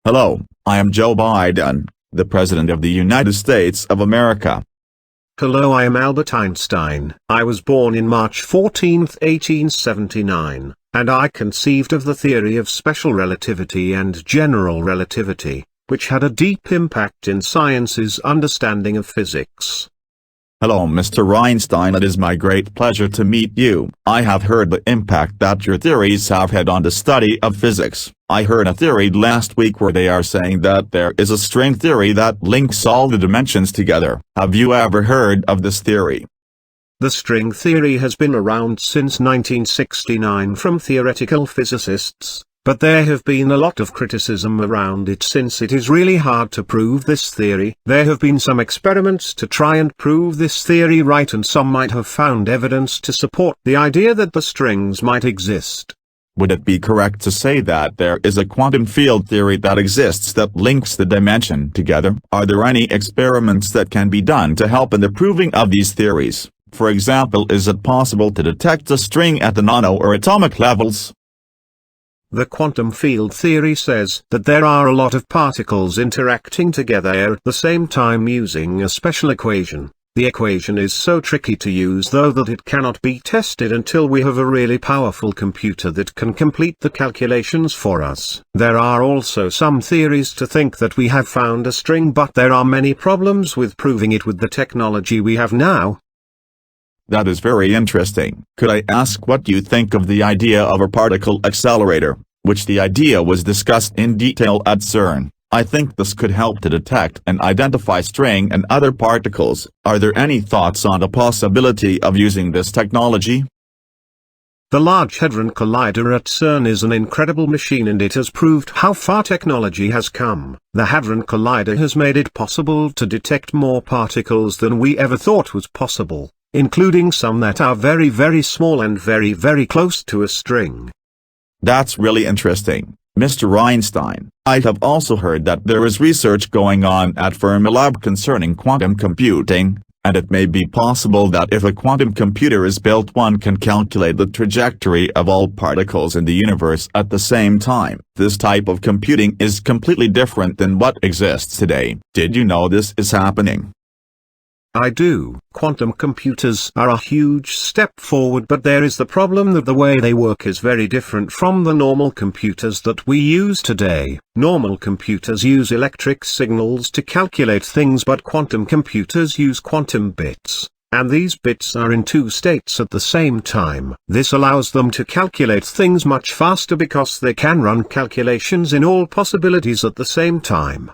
Hello, I am Joe Biden, the President of the United States of America. Hello, I am Albert Einstein. I was born in March 14, 1879, and I conceived of the theory of special relativity and general relativity, which had a deep impact in science's understanding of physics. Hello, Mr. Einstein. It is my great pleasure to meet you. I have heard the impact that your theories have had on the study of physics. I heard a theory last week where they are saying that there is a string theory that links all the dimensions together. Have you ever heard of this theory? The string theory has been around since 1969 from theoretical physicists, but there have been a lot of criticism around it since it is really hard to prove this theory. There have been some experiments to try and prove this theory right, and some might have found evidence to support the idea that the strings might exist. Would it be correct to say that there is a quantum field theory that exists that links the dimension together? Are there any experiments that can be done to help in the proving of these theories? For example, is it possible to detect a string at the nano or atomic levels? The quantum field theory says that there are a lot of particles interacting together at the same time using a special equation. The equation is so tricky to use though that it cannot be tested until we have a really powerful computer that can complete the calculations for us. There are also some theories to think that we have found a string, but there are many problems with proving it with the technology we have now. That is very interesting. Could I ask what you think of the idea of a particle accelerator, which the idea was discussed in detail at CERN? I think this could help to detect and identify string and other particles. Are there any thoughts on the possibility of using this technology? The Large Hadron Collider at CERN is an incredible machine, and it has proved how far technology has come. The Hadron Collider has made it possible to detect more particles than we ever thought was possible, including some that are very, very small and very, very close to a string. That's really interesting, Mr. Einstein. I have also heard that there is research going on at Fermilab concerning quantum computing, and it may be possible that if a quantum computer is built, one can calculate the trajectory of all particles in the universe at the same time. This type of computing is completely different than what exists today. Did you know this is happening? I do. Quantum computers are a huge step forward, but there is the problem that the way they work is very different from the normal computers that we use today. Normal computers use electric signals to calculate things, but quantum computers use quantum bits, and these bits are in two states at the same time. This allows them to calculate things much faster because they can run calculations in all possibilities at the same time.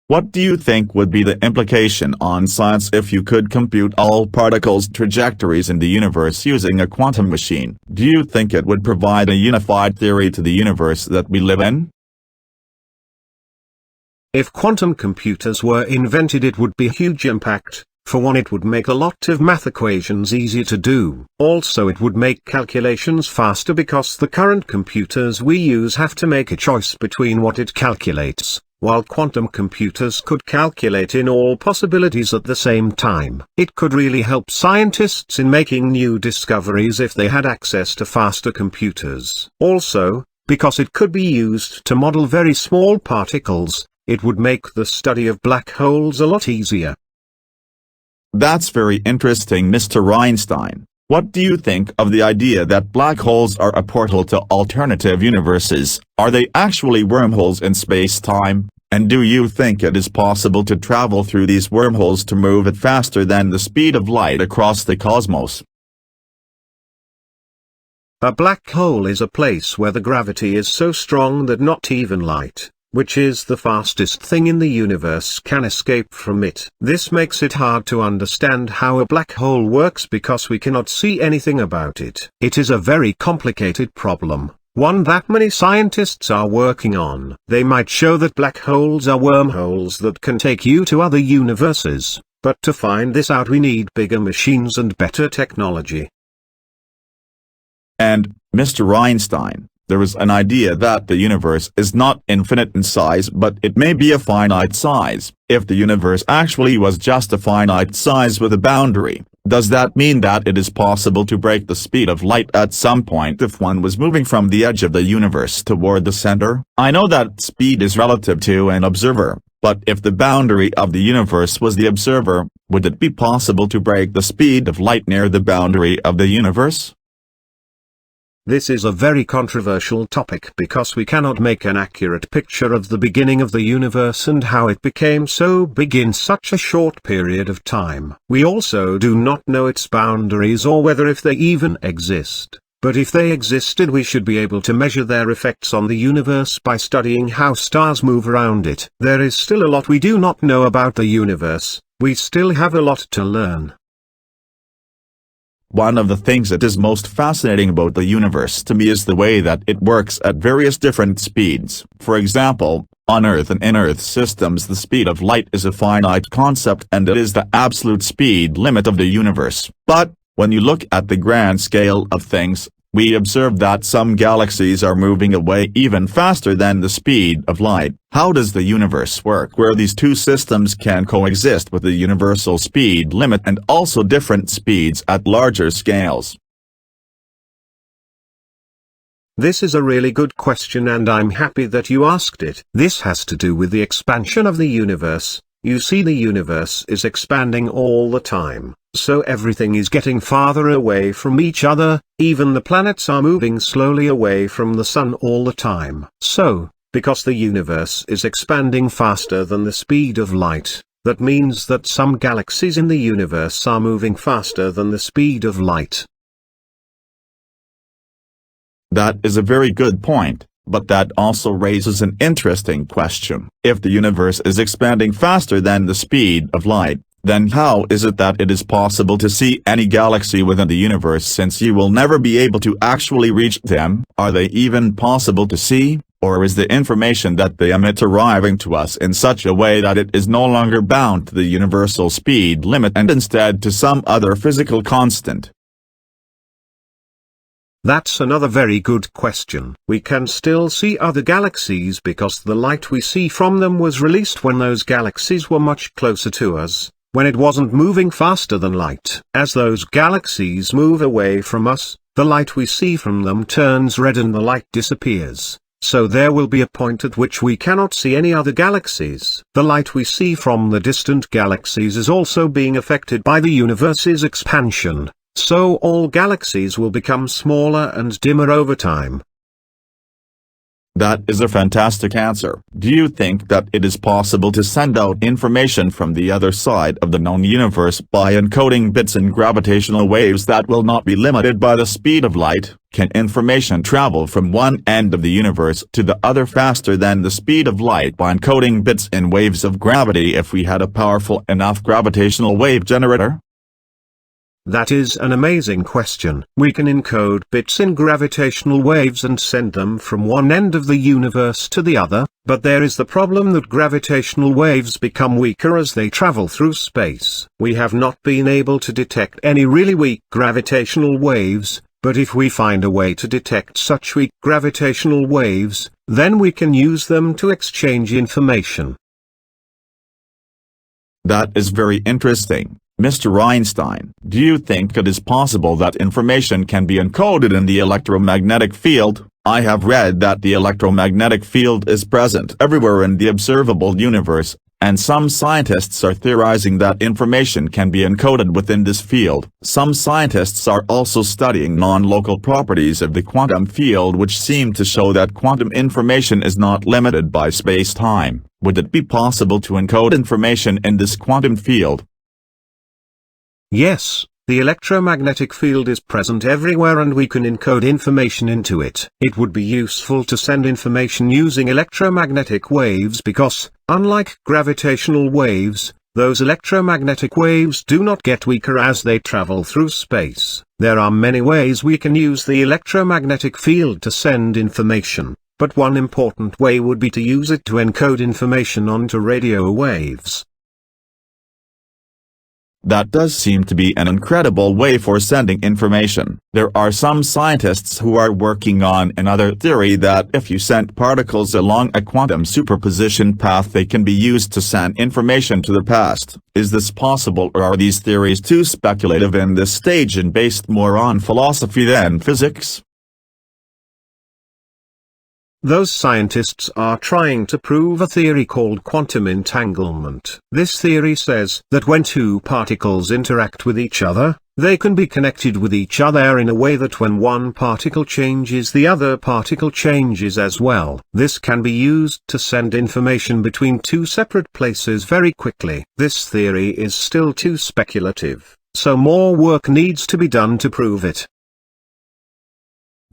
What do you think would be the implication on science if you could compute all particles' trajectories in the universe using a quantum machine? Do you think it would provide a unified theory to the universe that we live in? If quantum computers were invented, it would be a huge impact. For one, it would make a lot of math equations easier to do. Also, it would make calculations faster because the current computers we use have to make a choice between what it calculates, while quantum computers could calculate in all possibilities at the same time. It could really help scientists in making new discoveries if they had access to faster computers. Also, because it could be used to model very small particles, it would make the study of black holes a lot easier. That's very interesting, Mr. Einstein. What do you think of the idea that black holes are a portal to alternative universes? Are they actually wormholes in space-time? And do you think it is possible to travel through these wormholes to move at faster than the speed of light across the cosmos? A black hole is a place where the gravity is so strong that not even light, which is the fastest thing in the universe, can escape from it. This makes it hard to understand how a black hole works because we cannot see anything about it. It is a very complicated problem, one that many scientists are working on. They might show that black holes are wormholes that can take you to other universes, but to find this out we need bigger machines and better technology. And, Mr. Einstein, there is an idea that the universe is not infinite in size, but it may be a finite size. If the universe actually was just a finite size with a boundary, Does that mean that it is possible to break the speed of light at some point if one was moving from the edge of the universe toward the center? I know that speed is relative to an observer, but if the boundary of the universe was the observer, would it be possible to break the speed of light near the boundary of the universe? This is a very controversial topic because we cannot make an accurate picture of the beginning of the universe and how it became so big in such a short period of time. We also do not know its boundaries or whether if they even exist. But if they existed, we should be able to measure their effects on the universe by studying how stars move around it. There is still a lot we do not know about the universe. We still have a lot to learn. One of the things that is most fascinating about the universe to me is the way that it works at various different speeds. For example, on Earth and in Earth systems, the speed of light is a finite concept and it is the absolute speed limit of the universe. But when you look at the grand scale of things, we observe that some galaxies are moving away even faster than the speed of light. How does the universe work where these two systems can coexist with the universal speed limit and also different speeds at larger scales? This is a really good question and I'm happy that you asked it. This has to do with the expansion of the universe. You see, the universe is expanding all the time, so everything is getting farther away from each other, even the planets are moving slowly away from the sun all the time. So, because the universe is expanding faster than the speed of light, that means that some galaxies in the universe are moving faster than the speed of light. That is a very good point. But that also raises an interesting question. If the universe is expanding faster than the speed of light, then how is it that it is possible to see any galaxy within the universe since you will never be able to actually reach them? Are they even possible to see, or is the information that they emit arriving to us in such a way that it is no longer bound to the universal speed limit and instead to some other physical constant? That's another very good question. We can still see other galaxies because the light we see from them was released when those galaxies were much closer to us, when it wasn't moving faster than light. As those galaxies move away from us, the light we see from them turns red and the light disappears. So there will be a point at which we cannot see any other galaxies. The light we see from the distant galaxies is also being affected by the universe's expansion. So all galaxies will become smaller and dimmer over time. That is a fantastic answer. Do you think that it is possible to send out information from the other side of the known universe by encoding bits in gravitational waves that will not be limited by the speed of light? Can information travel from one end of the universe to the other faster than the speed of light by encoding bits in waves of gravity if we had a powerful enough gravitational wave generator? That is an amazing question. We can encode bits in gravitational waves and send them from one end of the universe to the other, but there is the problem that gravitational waves become weaker as they travel through space. We have not been able to detect any really weak gravitational waves, but if we find a way to detect such weak gravitational waves, then we can use them to exchange information. That is very interesting. Mr. Einstein, do you think it is possible that information can be encoded in the electromagnetic field? I have read that the electromagnetic field is present everywhere in the observable universe, and some scientists are theorizing that information can be encoded within this field. Some scientists are also studying non-local properties of the quantum field which seem to show that quantum information is not limited by space-time. Would it be possible to encode information in this quantum field? Yes, the electromagnetic field is present everywhere and we can encode information into it. It would be useful to send information using electromagnetic waves because, unlike gravitational waves, those electromagnetic waves do not get weaker as they travel through space. There are many ways we can use the electromagnetic field to send information, but one important way would be to use it to encode information onto radio waves. That does seem to be an incredible way for sending information. There are some scientists who are working on another theory that if you send particles along a quantum superposition path they can be used to send information to the past. Is this possible, or are these theories too speculative in this stage and based more on philosophy than physics? Those scientists are trying to prove a theory called quantum entanglement. This theory says that when two particles interact with each other, they can be connected with each other in a way that when one particle changes the other particle changes as well. This can be used to send information between two separate places very quickly. This theory is still too speculative, so more work needs to be done to prove it.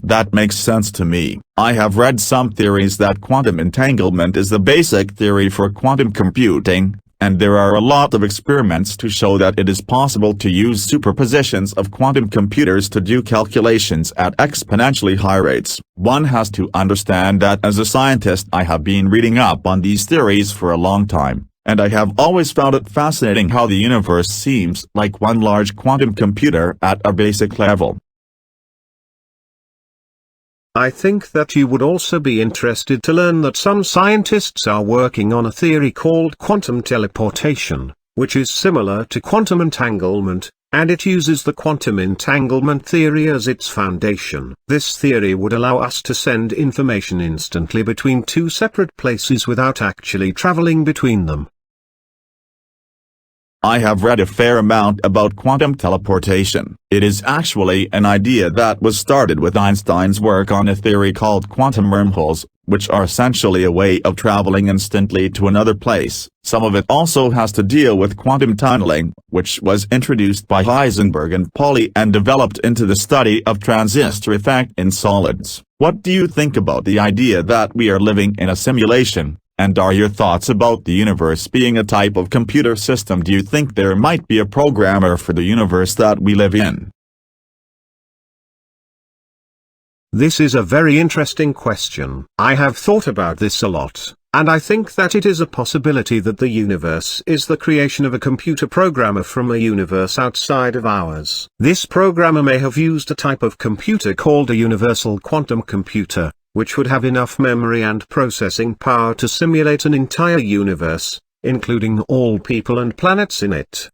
That makes sense to me. I have read some theories that quantum entanglement is the basic theory for quantum computing, and there are a lot of experiments to show that it is possible to use superpositions of quantum computers to do calculations at exponentially high rates. One has to understand that as a scientist I have been reading up on these theories for a long time, and I have always found it fascinating how the universe seems like one large quantum computer at a basic level. I think that you would also be interested to learn that some scientists are working on a theory called quantum teleportation, which is similar to quantum entanglement, and it uses the quantum entanglement theory as its foundation. This theory would allow us to send information instantly between two separate places without actually traveling between them. I have read a fair amount about quantum teleportation. It is actually an idea that was started with Einstein's work on a theory called quantum wormholes, which are essentially a way of traveling instantly to another place. Some of it also has to deal with quantum tunneling, which was introduced by Heisenberg and Pauli and developed into the study of transistor effect in solids. What do you think about the idea that we are living in a simulation? And are your thoughts about the universe being a type of computer system? Do you think there might be a programmer for the universe that we live in? This is a very interesting question. I have thought about this a lot, and I think that it is a possibility that the universe is the creation of a computer programmer from a universe outside of ours. This programmer may have used a type of computer called a universal quantum computer, which would have enough memory and processing power to simulate an entire universe, including all people and planets in it.